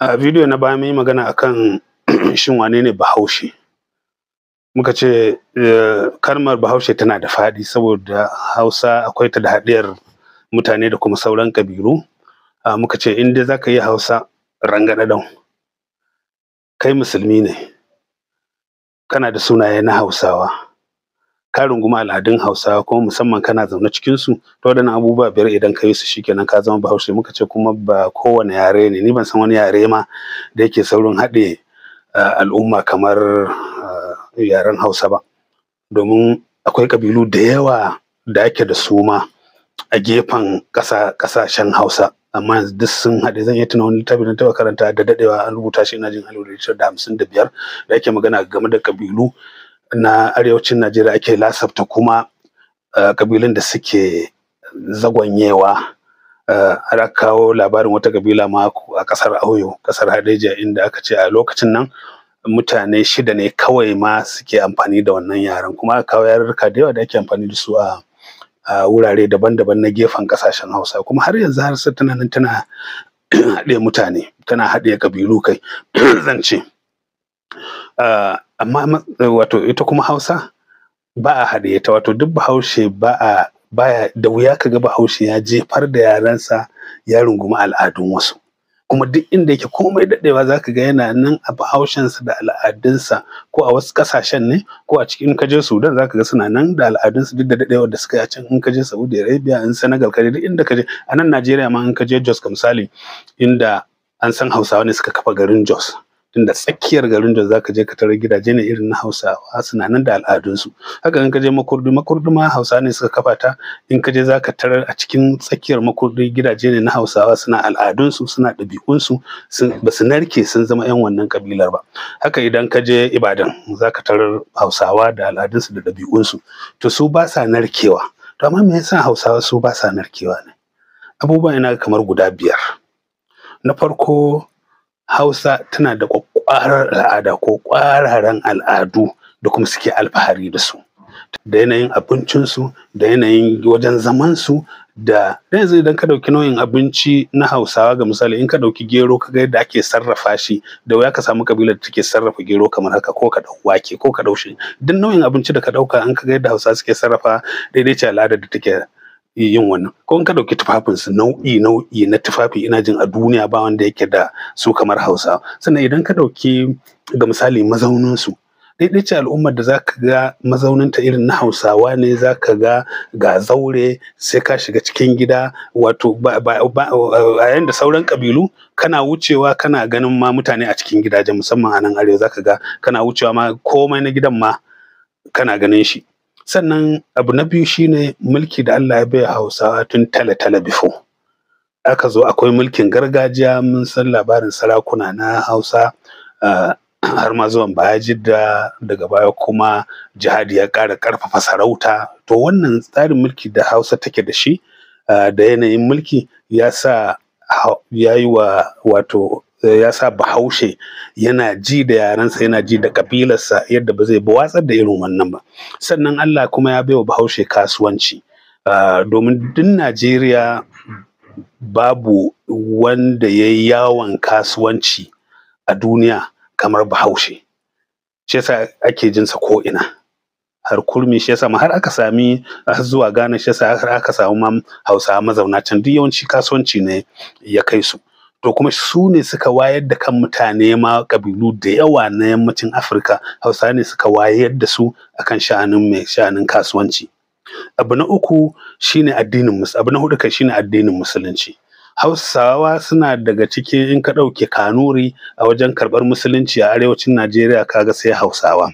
A bidiyo na baya mun yi magana akan shin wane ne Bahaushe? Muka ce kalmar Bahaushe tana da faɗi saboda Hausa akwai ta da haɗiyar mutane da kuma sauran ƙabilu. Muka ce in dai za ka yi Hausa rangadadau, kai musulmi ne, kana da sunaye na Hausawa, ka rungumi al'adun Hausawa kuma musamman kana zaune cikinsu, to waɗannan abubuwa biyar idan ka yi su shikenan ka zama Bahaushe. Muka ce kuma ba kowane yare ne, ni ban san wani yare ma da yake saurin haɗe al'umma kamar yaren Hausa ba, domin akwai ƙabilu da yawa da ake da su ma a gefen ƙasashen Hausa, amma yanzu duk sun haɗe. Zan iya tuna wani littafi na taɓa karanta da daɗewa, an rubuta shi ina jin 1955 da ake magana game da ƙabilu na arewacin Najeriya, ake lasafta kuma ƙabilun da suke zagwanyewa. Ana kawo labarin wata ƙabila ma a ƙasar Auyo, ƙasar Hadeja, inda aka ce a lokacin nan mutane 6 ne kawai ma suke amfani da wannan yaren, kuma aka kawo yarurruka da yawa da ake amfani da su a wurare daban-daban na gefen ƙasashen Hausa, kuma har yanzu Hausa tana nan tana haɗe mutane, tana haɗe ƙabilu kai zan ce. Amma wato ita kuma Hausa ba a haɗe ta, wato duk Bahaushe baya da wuya ka ga Bahaushe ya jefar da yarensa ya rungumi al'adun wasu, kuma duk inda yake komai daɗewa za ka ga yana nan a Bahaushensa da al'adunsa, ko a wasu ƙasashen ne ko a cikin, in ka je Sudan za ka ga suna nan da al'adunsu duk da daɗewar da suka yi a can. In ka je Saudi Arabia, in Senegal, ka je duk inda ka je, a nan Najeriya ma in ka je Jos misali, inda an san Hausawa ne suka kafa garin Jos, tunda tsakiyar garin Jos za ka je ka tarar gidaje ne irin na Hausawa, suna nan da al'adunsu. Haka in ka je Makurdi ma Hausawa ne suka kafa ta, in ka je za ka tarar a cikin tsakiyar Makurdi gidaje ne na Hausawa, suna al'adunsu, suna ɗabi'unsu, ba su narke sun zama 'yan wannan ƙabilar ba. Haka idan ka je Ibadan za ka tarar Hausawa da al'adunsu da ɗabi'unsu, to su ba sa narkewa. To amma me yasa Hausawa su ba sa narkewa ne? Abubuwa ina kamar guda 5. Na farko, Hausa tana da ƙwaƙƙwarar al'ada ko ƙwararan al'adu da kuma suke alfahari da su, da yanayin abincinsu, da yanayin wajen zamansu, da yanzu idan ka ɗauki nau'in abinci na Hausawa, ga misali in ka ɗauki gero ka ga yadda ake sarrafa shi, da wuya ka samu ƙabilar da take sarrafa gero kamar haka, ko ka ɗau wake ko ka ɗau shi, duk nau'in abinci da ka ɗauka an ka ga yadda Hausawa suke sarrafa, daidai ce al'adar da take yin wannan. Ko in ka ɗauki tufafinsu, nau'i na tufafi ina jin a duniya ba wanda yake da su kamar Hausawa. Sannan idan ka ɗauki ga misali mazauninsu, daidai ce al'ummar da za ka ga mazauninta irin na Hausawa ne, za ka ga zaure, sai ka shiga cikin gida, wato a yayin da sauran ƙabilu kana wucewa kana ganin ma mutane a cikin gidaje, musamman a nan arewa za ka ga kana wucewa ma komai na gidan ma kana ganin shi. Sannan abu na biyu shine mulki da Allah ya bai Hausawa tun tale-tale before. Aka zo akwai mulkin gargajiya, mun san labarin sarakuna na Hausa, har ma zuwan Bayajidda, daga baya kuma jihadi ya ƙara ƙarfafa sarauta. To wannan tsarin mulki da Hausa take da shi, da yanayin mulki ya sa Bahaushe yana ji da yarensa, yana ji da ƙabilarsa, yadda ba zai watsar da irin wannan ba. Sannan Allah kuma ya bai wa Bahaushe kasuwanci, domin duk Najeriya babu wanda ya yi yawon kasuwanci a duniya kamar Bahaushe. Shi yasa ake jinsa ko'ina, har kurmi, shi yasa har aka sami zuwa Ghana, shi yasa har aka samu ma Hausawa mazauna can, duk yawanci kasuwanci ne ya kai su. To kuma su ne suka wayar da kan mutane ma, ƙabilu da yawa na yammacin Afirka, Hausawa ne suka wayar da su akan sha'anin kasuwanci. Abu na huɗu shine addinin Musulunci. Hausawa suna daga ciki, in ka ɗauke Kanuri a wajen karɓar Musulunci a arewacin Najeriya, kaga sai Hausawa.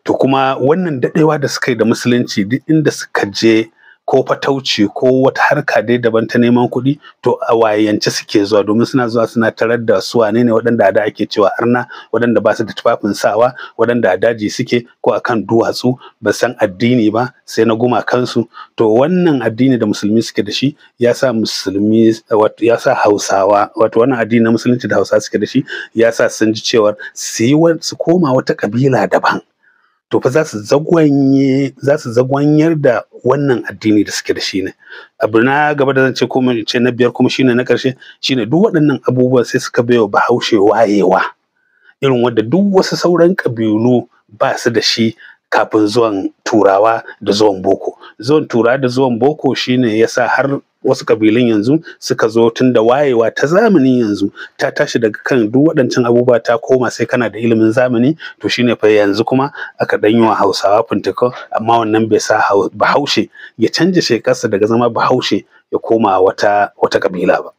To kuma wannan daɗewa da suka yi da Musulunci, duk inda suka je ko fatauci ko wata harka dai daban ta neman kuɗi, to a wayance suke zuwa, domin suna zuwa suna tarar da su wane ne waɗanda da ake cewa arna, waɗanda ba su da tufafin sawa, waɗanda a daji suke ko a kan duwatsu, ba san addini ba sai na gumakansu. To wannan addini da musulmi suke da shi ya sa Hausawa, wato wannan addini na Musulunci da Hausawa suke da shi ya sa sun ji cewar su koma wata ƙabila daban. to fa za su zagwanyar da wannan addini da suke da shi ne. Abu na gaba da zan ce kuma ce na biyar kuma shine na ƙarshe, shine duk waɗannan abubuwa sai suka baiwa Bahaushe wayewa irin wanda duk wasu sauran ƙabilu ba su da shi kafin zuwan Turawa da zuwan Boko. Zuwan Turawa da zuwan Boko shine ya sa har wasu ƙabilun yanzu suka zo, tun da wayewa ta zamanin yanzu ta tashi daga kan duk waɗancan abubuwa ta koma sai kana da ilimin zamani, to shine fa yanzu kuma aka ɗan yi wa Hausawa fintikau, amma wannan bai sa Bahaushe ya canja shekarsa daga zama Bahaushe ya koma wata ƙabila ba.